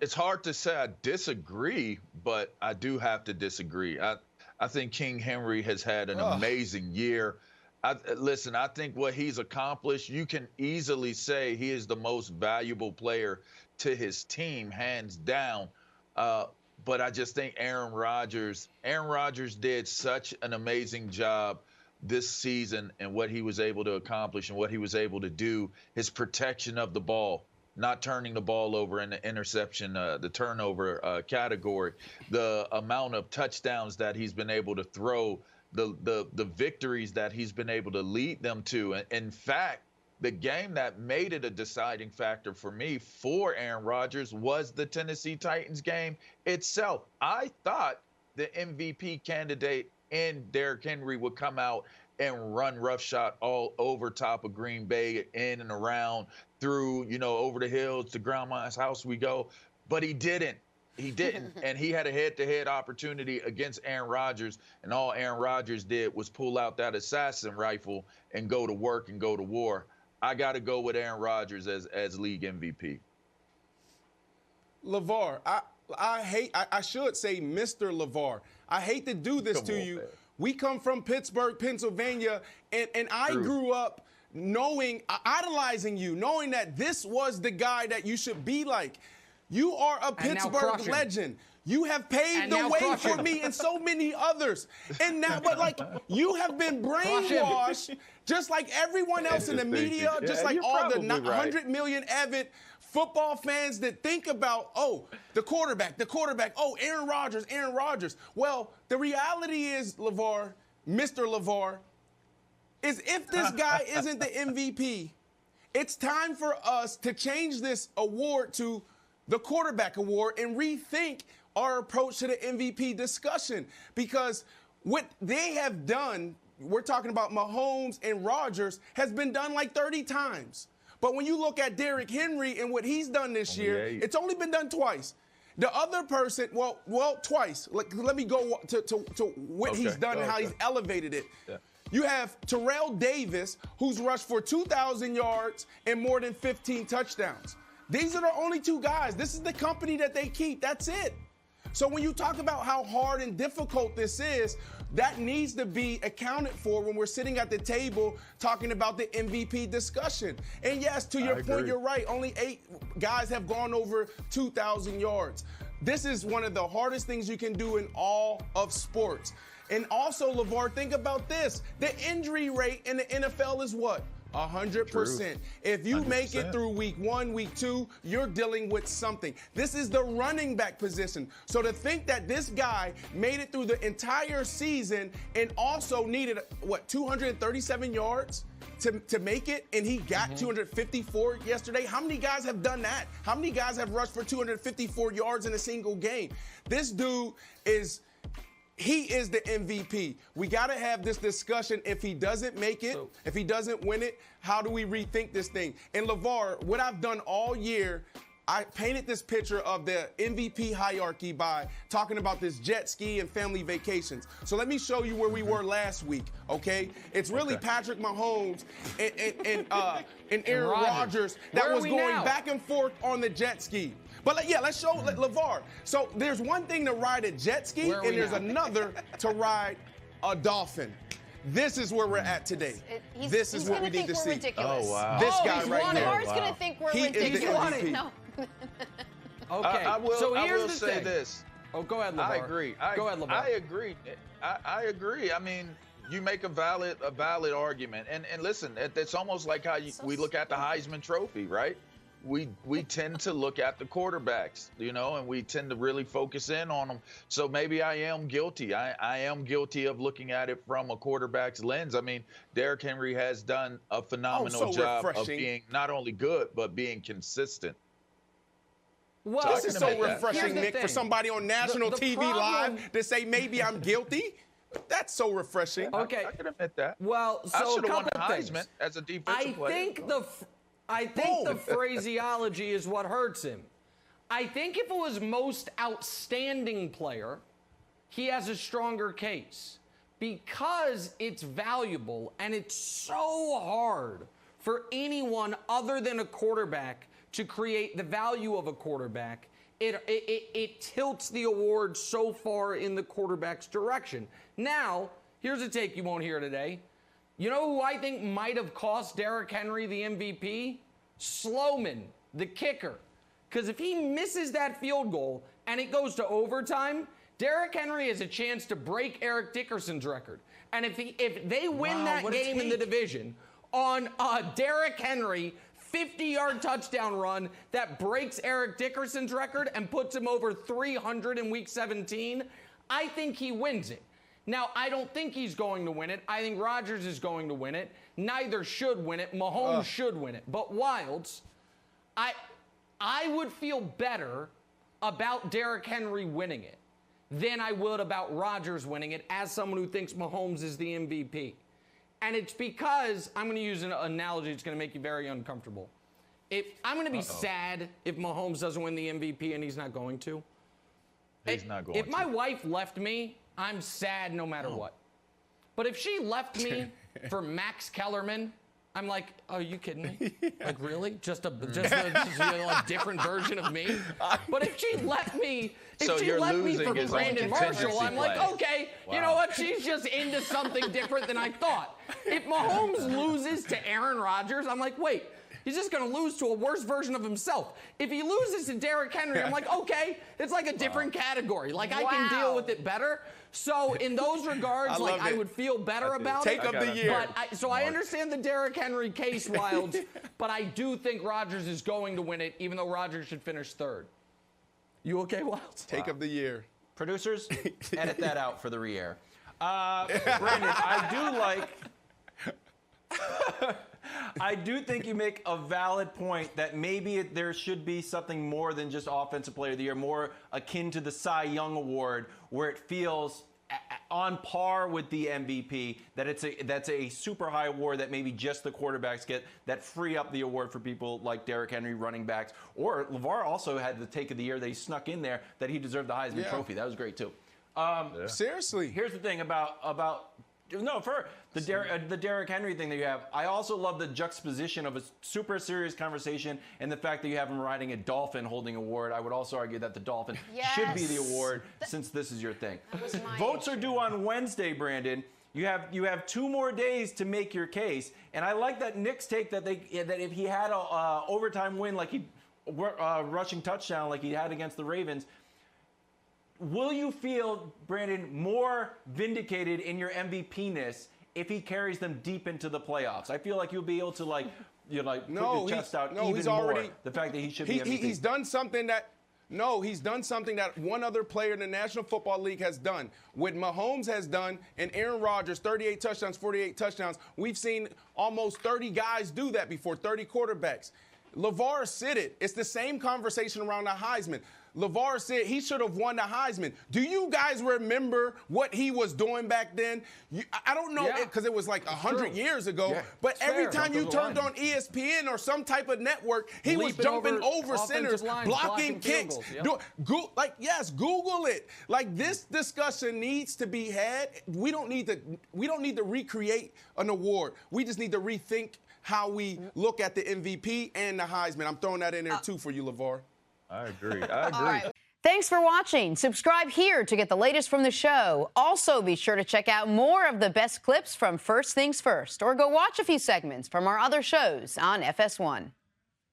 it's hard to say I disagree, but I do have to disagree. I think King Henry has had an amazing year. Listen, I think what he's accomplished, you can easily say he is the most valuable player to his team, hands down. But I just think Aaron Rodgers did such an amazing job this season and what he was able to accomplish and what he was able to do, his protection of the ball, not turning the ball over in the interception, the turnover category, the amount of touchdowns that he's been able to throw, the victories that he's been able to lead them to. And in fact, the game that made it a deciding factor for me for Aaron Rodgers was the Tennessee Titans game itself. I thought the MVP candidate in Derrick Henry would come out and run roughshod all over top of Green Bay, in and around, through, over the hills to grandma's house we go. But he didn't. He didn't. And he had a head-to-head opportunity against Aaron Rodgers, and all Aaron Rodgers did was pull out that assassin rifle and go to work and go to war. I got to go with Aaron Rodgers as league MVP. LaVar, I should say Mr. LaVar. I hate to do this to you. Man. We come from Pittsburgh, Pennsylvania, and I grew up idolizing you, knowing that this was the guy that you should be like. You are a Pittsburgh legend. You have paved the way for me and so many others. And now, but you have been brainwashed, just like everyone else in the media, just like all the 100 million avid football fans that think about, the quarterback, Aaron Rodgers. Well, the reality is, LaVar, Mr. LaVar, is if this guy isn't the MVP, it's time for us to change this award to the quarterback award and rethink our approach to the MVP discussion, because what they have done, we're talking about Mahomes and Rodgers, has been done like 30 times. But when you look at Derrick Henry and what he's done this year, it's only been done twice. The other person, well, twice. Let me go to what he's done and how he's elevated it. Yeah. You have Terrell Davis, who's rushed for 2,000 yards and more than 15 touchdowns. These are the only two guys. This is the company that they keep. That's it. So when you talk about how hard and difficult this is, that needs to be accounted for when we're sitting at the table talking about the MVP discussion. And yes, to your point, you're right. Only 8 guys have gone over 2,000 yards. This is one of the hardest things you can do in all of sports. And also, LaVar, think about this. The injury rate in the NFL is what? 100%. True. If you 100%. Make it through week 1, week 2, you're dealing with something. This is the running back position. So to think that this guy made it through the entire season and also needed, 237 yards to make it, and he got 254 yesterday. How many guys have done that? How many guys have rushed for 254 yards in a single game? This dude he is the MVP. We got to have this discussion. If he doesn't make it, if he doesn't win it, how do we rethink this thing? And LaVar, what I've done all year, I painted this picture of the MVP hierarchy by talking about this jet ski and family vacations. So let me show you where we were last week, okay? It's really Patrick Mahomes and Aaron Rodgers that was going back and forth on the jet ski. But let's show LaVar. So there's one thing to ride a jet ski, and there's another to ride a dolphin. This is where we're at today. This is what we need to see. Ridiculous. Oh, wow. This guy right here. LaVar's going to think we're ridiculous. No. Okay. I will say this. Oh, go ahead, LaVar. I agree. Go ahead, LaVar. I agree. I agree. I mean, you make a valid argument. And listen, it's almost like how we look at the Heisman Trophy, right? We tend to look at the quarterbacks, and we tend to really focus in on them. So maybe I am guilty. I am guilty of looking at it from a quarterback's lens. I mean, Derrick Henry has done a phenomenal job of being not only good, but being consistent. Well, this is so refreshing, Nick, for somebody on national TV live to say maybe I'm guilty. That's so refreshing. Okay. I can admit that. Well, so I should have won the Heisman Heisman as a defensive player. I think the phraseology is what hurts him. I think if it was most outstanding player, he has a stronger case because it's valuable and it's so hard for anyone other than a quarterback to create the value of a quarterback. it tilts the award so far in the quarterback's direction. Now, here's a take you won't hear today. You know who I think might have cost Derrick Henry the MVP? Sloman, the kicker. Because if he misses that field goal and it goes to overtime, Derrick Henry has a chance to break Eric Dickerson's record. And if they win that game in the division on Derrick Henry 50-yard touchdown run that breaks Eric Dickerson's record and puts him over 300 in Week 17, I think he wins it. Now, I don't think he's going to win it. I think Rodgers is going to win it. Neither should win it. Mahomes should win it. But Wilds, I would feel better about Derrick Henry winning it than I would about Rodgers winning it as someone who thinks Mahomes is the MVP. And it's because, I'm going to use an analogy that's going to make you very uncomfortable. I'm going to be sad if Mahomes doesn't win the MVP, and he's not going to. He's not going to. If my wife left me, I'm sad no matter what. But if she left me for Max Kellerman, I'm like, oh, are you kidding me? Like, really? Just a different version of me? But if she left me, for Brandon Marshall, I'm like, okay, you know what? She's just into something different than I thought. If Mahomes loses to Aaron Rodgers, I'm like, wait, he's just going to lose to a worse version of himself. If he loses to Derrick Henry, I'm like, okay, it's like a different category. Like, I can deal with it better. So in those regards, I would feel better about it. Take of the year. But I understand the Derrick Henry case, Wilds, but I do think Rodgers is going to win it, even though Rodgers should finish third. You okay, Wilds? Take of the year. Producers, edit that out for the re-air. Brandon, I do think you make a valid point that maybe there should be something more than just Offensive Player of the Year, more akin to the Cy Young Award, where it feels on par with the MVP, that's a super high award that maybe just the quarterbacks get, that free up the award for people like Derrick Henry, running backs. Or LaVar also had the take of the year that he snuck in there, that he deserved the Heisman Trophy. That was great, too. Seriously. Here's the thing about the Derrick Henry thing that you have. I also love the juxtaposition of a super serious conversation and the fact that you have him riding a dolphin holding award. I would also argue that the dolphin should be the award since this is your thing. Votes are due on Wednesday, Brandon. You have 2 more days to make your case, and I like that Nick's take that if he had a overtime win like rushing touchdown like he had against the Ravens. Will you feel, Brandon, more vindicated in your MVP-ness if he carries them deep into the playoffs? I feel like you'll be able to put your chest out even more. The fact that he should be MVP. He's done something that one other player in the National Football League has done. What Mahomes has done and Aaron Rodgers, 38 touchdowns, 48 touchdowns. We've seen almost 30 guys do that before, 30 quarterbacks. LaVar said it. It's the same conversation around the Heisman. LaVar said he should have won the Heisman. Do you guys remember what he was doing back then? I don't know, because it was like 100 years ago, but every time you turned on ESPN or some type of network, he was jumping over centers, blocking kicks. Google it. Like, this discussion needs to be had. We don't need to recreate an award. We just need to rethink how we look at the MVP and the Heisman. I'm throwing that in there, too, for you, LaVar. I agree. Right. Thanks for watching. Subscribe here to get the latest from the show. Also, be sure to check out more of the best clips from First Things First, or go watch a few segments from our other shows on FS1.